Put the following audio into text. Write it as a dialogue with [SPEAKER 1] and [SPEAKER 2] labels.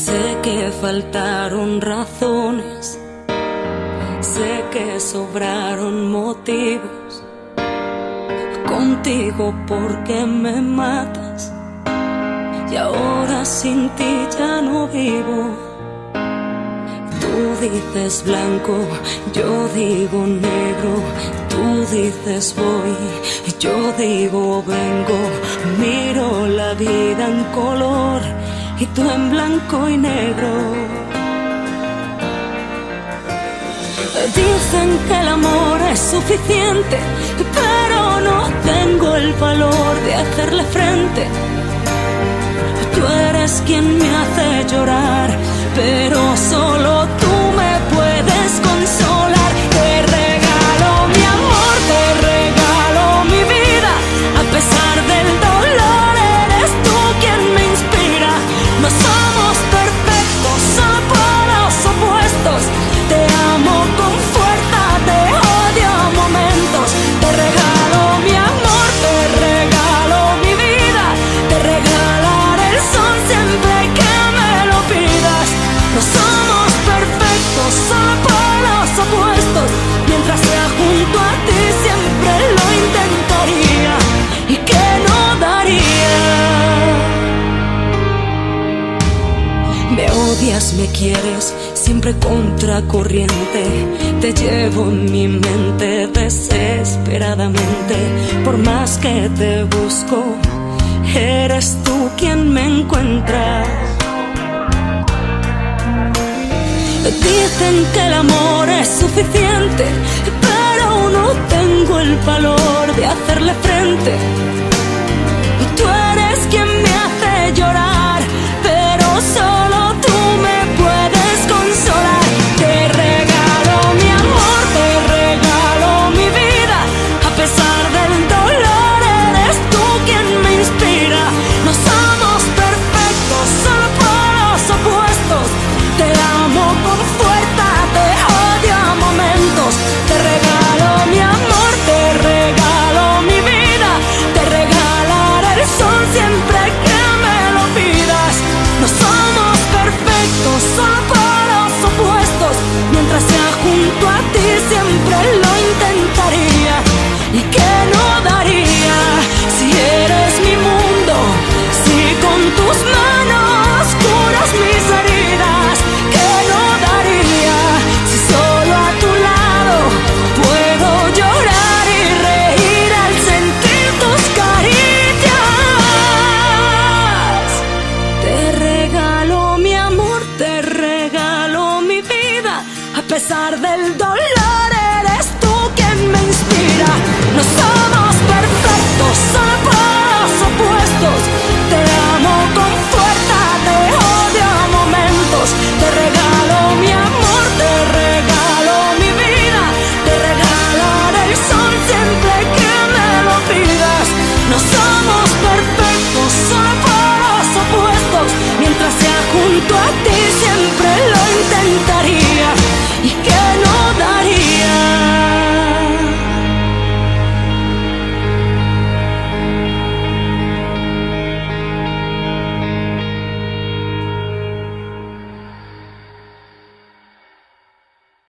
[SPEAKER 1] Sé que faltaron razones, sé que sobraron motivos. Contigo porque me matas y ahora sin ti ya no vivo. Tú dices blanco, yo digo negro. Tú dices voy, yo digo vengo. Miro la vida en color y tú en blanco y negro. Dicen que el amor es suficiente, pero no tengo el valor de hacerle frente. Tú eres quien me hace llorar, pero solo tú me puedes consolar. Te regalo mi amor, te regalo mi vida. A pesar del dolor, eres tú quien me inspira. No somos perfectos, solo polos opuestos. Te amo con fuerza, te odio a momentos. Te regalo mi amor, te regalo mi vida. Te regalaré el sol siempre que me lo pidas. No somos perfectos, solo polos opuestos. Mientras sea junto a ti siempre lo intentaría. ¿Y qué no daría? Me odias, me quieres, siempre contracorriente. Te llevo en mi mente desesperadamente. Por más que te busco, eres tú quien me encuentra. Dicen que el amor es suficiente, pero no tengo el valor de hacerle frente. Tú eres quien me hace llorar, pero solo tú me puedes consolar. Te regalo mi amor, te regalo mi vida. A pesar del dolor, eres tú quien me inspira. No somos perfectos, solo polos opuestos. Te amo con fuerza, te odio a momentos. Te regalo mi amor, te regalo mi vida. Te regalaré el sol siempre que me lo pidas. No somos perfectos, solo polos opuestos. Mientras sea junto a ti siempre lo intentaría. ¿Y qué no daría si eres mi mundo? Si con tus manos curas mis heridas. ¿Qué no daría si solo a tu lado puedo llorar y reír al sentir tus caricias? Te regalo mi amor, te regalo mi vida. A pesar del dolor,